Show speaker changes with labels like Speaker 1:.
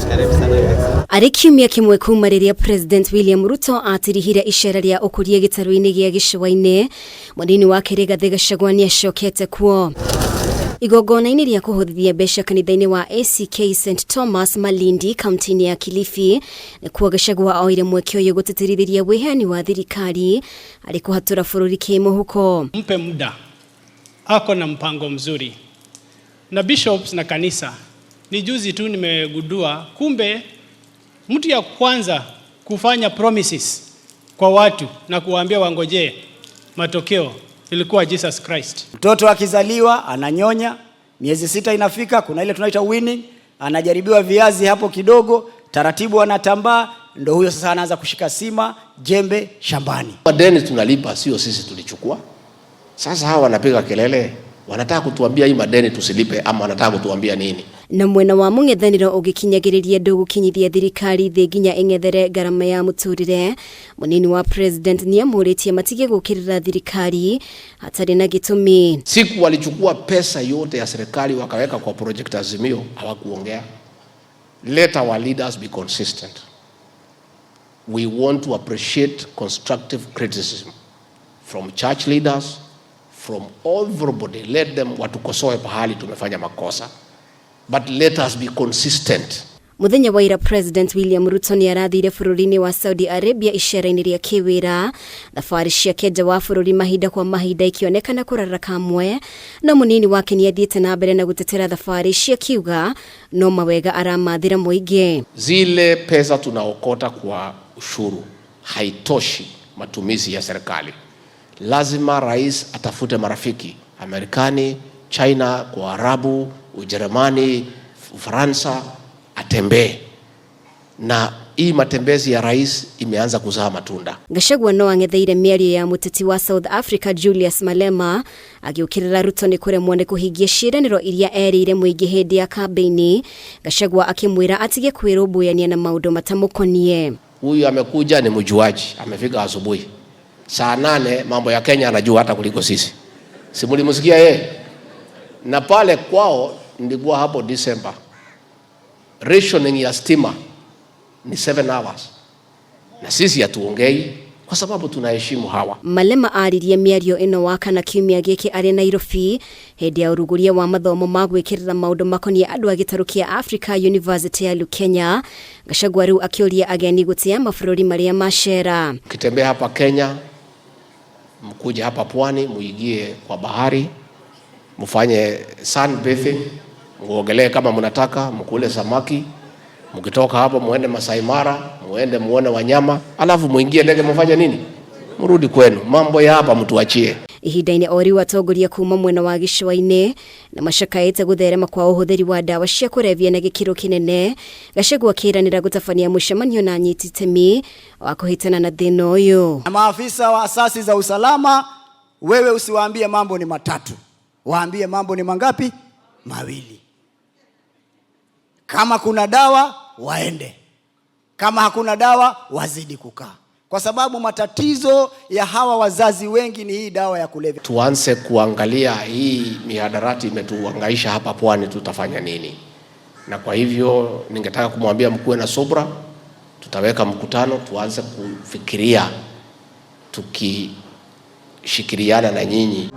Speaker 1: Arĩ kiumia kĩmwe kuma rĩrĩa President William Ruto atirihire icera rĩa ũkũria gĩtarũ-inĩ gĩa gĩcũa-inĩ, mũnini wake Rigathi Gachagua nĩacokete kuo. Igongona-inĩ rĩa kũhũthithia mbeca kanitha-inĩ wa ACK St Thomas Malindi, kaunti-inĩ ya Kilifi, nĩkuo Gachagua oire mweke ũyũ gũtĩtĩrithĩria wĩheani wa thirikari arĩ kũhatũra bũrũri kĩmũhuko.
Speaker 2: Mpe muda, ako na mpango mzuri. Na bishops na kanisa, ni juzi tu nimegundua kumbe mtu ya kwanza kufanya promises kwa watu na kuwaambia wangojee matokeo ilikuwa Jesus Christ.
Speaker 3: Mtoto akizaliwa ananyonya, miezi 6 inafika, kuna ile tunaita winning, anajaribiwa viazi hapo kidogo, taratibu anatambaa, ndo huyo sasa anaanza kushika sima, jembe shambani.
Speaker 4: Madeni tunalipa, sio sisi tulichukua. Sasa hawa wanapiga kelele, wanataka kutuambia hii madeni tusilipe ama wanataka kutuambia nini?
Speaker 1: Na mwena wa MUNGETHANIRO ũgĩkinyagĩrĩria ndũ gũkinyithia thirikari thĩ nginya ĩng'ethere ngarama ya muturire, mũnini wa president nĩamũrĩtie matige gũkĩrĩra thirikari hatarĩ na gĩtũmi.
Speaker 4: Siku walichukua pesa yote ya serikali wakaweka kwa project Azimio, hawakuongea. Let our leaders be consistent. We want to appreciate constructive criticism from church leaders, from everybody. Let them watukosoe pahali tumefanya makosa. But let us be consistent.
Speaker 1: Muthenya wa ira President William Ruto nĩarathire bũrũri-inĩ wa Saudi Arabia icera-inĩ rĩa kĩwĩra, thabarĩ ciake nja wa bũrũri mahinda kwa mahinda ikionekana kũrara kamwe, na mũnini wake nĩathiĩte na mbere na gũtetera thabarĩ cia kiuga no mawega aramathĩra mũingĩ.
Speaker 4: Zile pesa tunaokota kwa ushuru haitoshi matumizi ya serikali. Lazima rais atafute marafiki Amerikani, China, kwa Arabu, Ujerumani, Ufaransa, atembee. Na hii matembezi ya rais imeanza kuzaa matunda.
Speaker 1: Gachagua no ang'etheire mĩario ya mũteti wa South Africa Julius Malema agĩũkĩrĩra Ruto nĩ kũremwo nĩ kũhingia ciĩranĩro iria erĩire mũingĩ hĩndĩ ya kampeni, Gachagua akĩmwĩra atige kwĩrũmbũyania na maũndũ matamũkoniĩ.
Speaker 4: Huyu amekuja ni mjuaji, amefika asubuhi. Saa 8 mambo ya Kenya anajua hata kuliko sisi. Si mlimsikia yeye? Na pale kwao nilikuwa hapo December. Rationing ya stima ni 7 hours. Na sisi hatuongei kwa sababu tunaheshimu hawa.
Speaker 1: Malema aririe mĩario ĩno wakana kiumia gĩkĩ arĩ Nairobi hĩndĩ ya ũrugũria wa mathomo ma gwĩkĩrĩra maũndũ makoniĩ andũ a gĩtarũ kĩa Africa University ya Kenya. Gachagua rĩu akĩũria ageni gũtĩa mabũrũri marĩa macera.
Speaker 4: Ukitembea hapa Kenya, mkuje hapa pwani, muingie kwa bahari, mfanye sunbathing, muogelee kama mnataka, mkule samaki, mkitoka hapo muende Masai Mara, muende muone wanyama, alafu muingie ndege mfanye nini? Mrudi kwenu. Mambo ya hapa mtuachie.
Speaker 1: Ihinda-inĩ o rĩu atongoria kuma mwena wa gĩcũa-inĩ na macakaĩte gũtherema kwa ũhũthĩri wa ndawa cia kũrebia na gĩkĩro kĩnene, Gachagua akĩĩranĩra gũtabania mũcemanio na anyiti itemi wa kũhĩtana na thĩna ũyũ.
Speaker 3: Na maafisa wa asasi za usalama, wewe usiwaambie mambo ni matatu, waambie mambo ni mangapi? Mawili. Kama kuna dawa waende, kama hakuna dawa wazidi kukaa, kwa sababu matatizo ya hawa wazazi wengi ni hii dawa ya kulevya.
Speaker 4: Tuanze kuangalia hii mihadarati imetuhangaisha hapa pwani, tutafanya nini? Na kwa hivyo ningetaka kumwambia mkuwe na subra, tutaweka mkutano, tuanze kufikiria tukishikiriana na nyinyi.